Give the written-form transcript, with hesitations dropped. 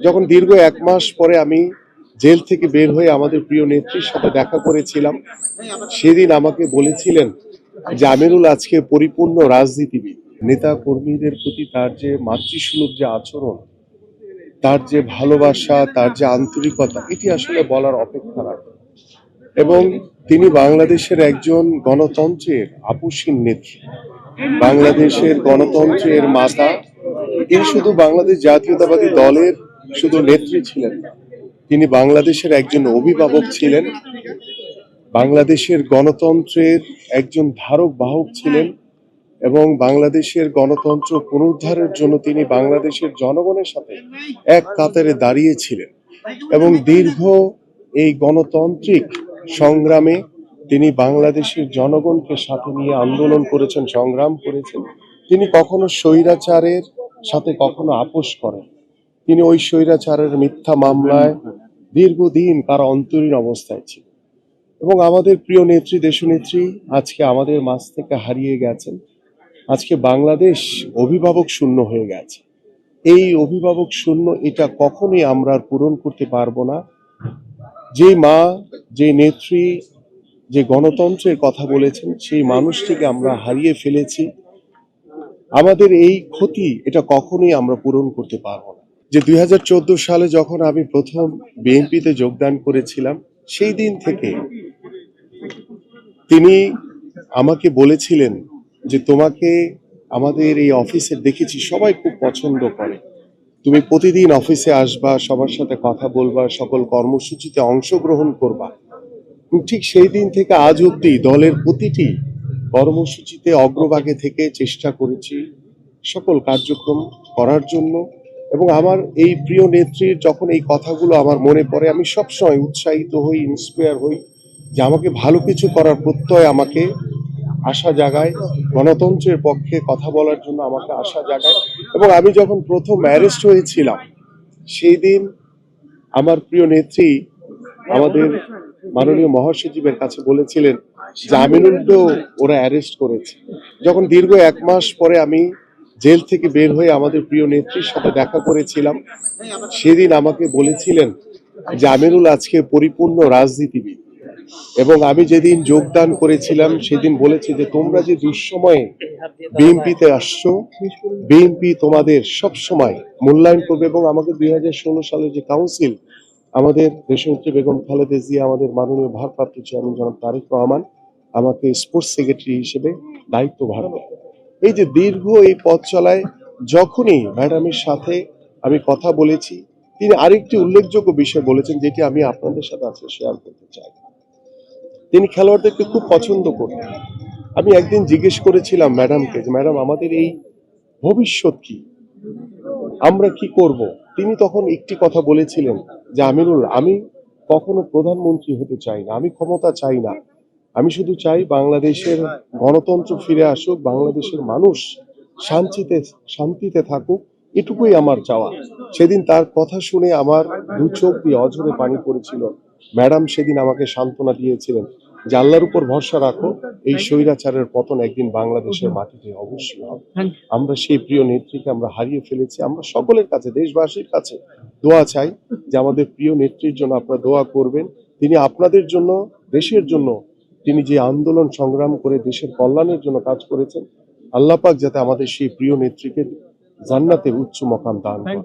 যখন দীর্ঘ ১ মাস পরে আমি জেল থেকে বের হয়ে আমাদের প্রিয় নেত্রীর সাথে দেখা করেছিলাম, সেদিন আমাকে বলেছিলেন যে আমিরুল আজকে পরিপূর্ণ রাজনীতিবিদ। নেতা কর্মীদের প্রতি তার যে মাতৃসুলভ যে আচরণ, তার যে ভালোবাসা, তার যে আন্তরিকতা, এটি আসলে বলার অপেক্ষা রাখে। এবং তিনি বাংলাদেশের একজন গণতন্ত্রের আপসীন নেত্রী, বাংলাদেশের গণতন্ত্রের মাতা। তিনি শুধু বাংলাদেশ জাতীয়তাবাদী দলের শুধু নেত্রী ছিলেন না, তিনি বাংলাদেশের একজন অভিভাবক ছিলেন, বাংলাদেশের গণতন্ত্রের একজন ধারক বাহক ছিলেন এবং বাংলাদেশের গণতন্ত্র পুনরুদ্ধারের জন্য তিনি বাংলাদেশের জনগণের সাথে এক কাতারে দাঁড়িয়েছিলেন এবং দীর্ঘ এই গণতান্ত্রিক সংগ্রামে তিনি বাংলাদেশের জনগণকে সাথে নিয়ে আন্দোলন করেছেন, সংগ্রাম করেছেন। তিনি কখনো স্বৈরাচারের সাথে কখনো আপোষ করেন। তিনি ওই স্বৈরাচারের মিথ্যা মামলায় দীর্ঘদিন তার অন্তরীণ অবস্থায় ছিল এবং আমাদের প্রিয় নেত্রী, দেশনেত্রী আজকে আমাদের মাঝ থেকে হারিয়ে গেছেন। আজকে বাংলাদেশ অভিভাবক শূন্য হয়ে গেছে। এই অভিভাবক শূন্য এটা কখনোই আমরা আর পূরণ করতে পারবো না। যে মা, যে নেত্রী, যে গণতন্ত্রের কথা বলেছেন, সেই মানুষটিকে আমরা হারিয়ে ফেলেছি। আমাদের এই ক্ষতি এটা কখনোই আমরা পূরণ করতে পারবো না। যে 2014 সালে যখন আমি প্রথম বিএনপিতে যোগদান করেছিলাম, সেই দিন থেকে তিনি আমাকে বলেছিলেন যে তোমাকে আমাদের এই অফিসে দেখেছি, সবাই খুব পছন্দ করে, তুমি প্রতিদিন অফিসে আসবা, সবার সাথে কথা বলবা, সকল কর্মসূচিতে অংশগ্রহণ করবা। ঠিক সেই দিন থেকে আজ অব্দি দলের প্রতিটি কর্মসূচিতে অগ্রভাগে থেকে চেষ্টা করেছি সকল কার্যক্রম করার জন্য। এবং আমার এই প্রিয় নেত্রীর যখন এই কথাগুলো আমার মনে পড়ে, আমি সবসময় উৎসাহিত হই, ইন্সপায়ার হই যে আমাকে ভালো কিছু করার প্রত্যয় আমাকে আশা জাগায়, গণতন্ত্রের পক্ষে কথা বলার জন্য আমাকে আশা জাগায়। এবং আমি যখন প্রথম অ্যারেস্ট হয়েছিলাম, সেই দিন আমার প্রিয় নেত্রী আমাদের মাননীয় মহাসচিবের কাছে বলেছিলেন যে আমিনুলকেও ওরা অ্যারেস্ট করেছে। যখন দীর্ঘ ১ মাস পরে আমি জেল থেকে বের হয়ে আমাদের প্রিয় নেত্রীর সাথে দেখা করেছিলাম, সেদিন আমাকে বলেছিলেন যে আমিনুল আজকে পরিপূর্ণ রাজনীতিবিদ। এবং আমি যেদিন যোগদান করেছিলাম সেদিন বলেছি যে তোমরা যে দুঃসময়ে বিএনপিতে আসছো, বিএনপি তোমাদের সব সময় মূল্যায়ন করবে। এবং আমাকে 2016 সালের যে কাউন্সিল, আমাদের দেশনেত্রী বেগম খালেদা জিয়া, আমাদের মাননীয় ভারপ্রাপ্ত চেয়ারম্যান জনাব তারেক রহমান আমাকে স্পোর্টস সেক্রেটারি হিসেবে দায়িত্বভার দেন। এই যে দীর্ঘ এই পথ চলায় যখনই ম্যাডামের সাথে আমি কথা বলেছি, তিনি আরেকটি উল্লেখযোগ্য বিষয় বলেছেন যেটি আমি আপনাদের সাথে আজকে শেয়ার করতে চাই। তিনি খেলোয়াড়দেরকে খুব পছন্দ করতেন। আমি একদিন জিজ্ঞেস করেছিলাম ম্যাডামকে যে ম্যাডাম আমাদের এই ভবিষ্যৎ কি, আমরা কি করব? তিনি তখন একটি কথা বলেছিলেন যে আমিনুল, আমি কখনো প্রধানমন্ত্রী হতে চাই না, আমি ক্ষমতা চাই না, আমি শুধু চাই বাংলাদেশের গণতন্ত্র ফিরে আসুক, বাংলাদেশের মানুষ শান্তিতে থাকুক, এটুকুই আমার চাওয়া। সেদিন তার কথা শুনে আমার দু চোখ দিয়ে অঝরে পানি পড়েছিল। ম্যাডাম সেদিন আমাকে সান্ত্বনা দিয়েছিলেন যে আল্লাহর উপর ভরসা রাখো, এই স্বৈরাচারের পতন একদিন বাংলাদেশের মাটিতে অবশ্যই হবে। আমরা সেই প্রিয় নেত্রীকে আমরা হারিয়ে ফেলেছি। আমরা সকলের কাছে, দেশবাসীর কাছে দোয়া চাই যে আমাদের প্রিয় নেত্রীর জন্য আপনারা দোয়া করবেন। তিনি আপনাদের জন্য, দেশের জন্য তিনি যে আন্দোলন সংগ্রাম করে দেশের কল্যাণের জন্য কাজ করেছেন, আল্লাহ পাক যাতে আমাদের সেই প্রিয় নেত্রীকে জান্নাতের উচ্চ মকাম দান করেন।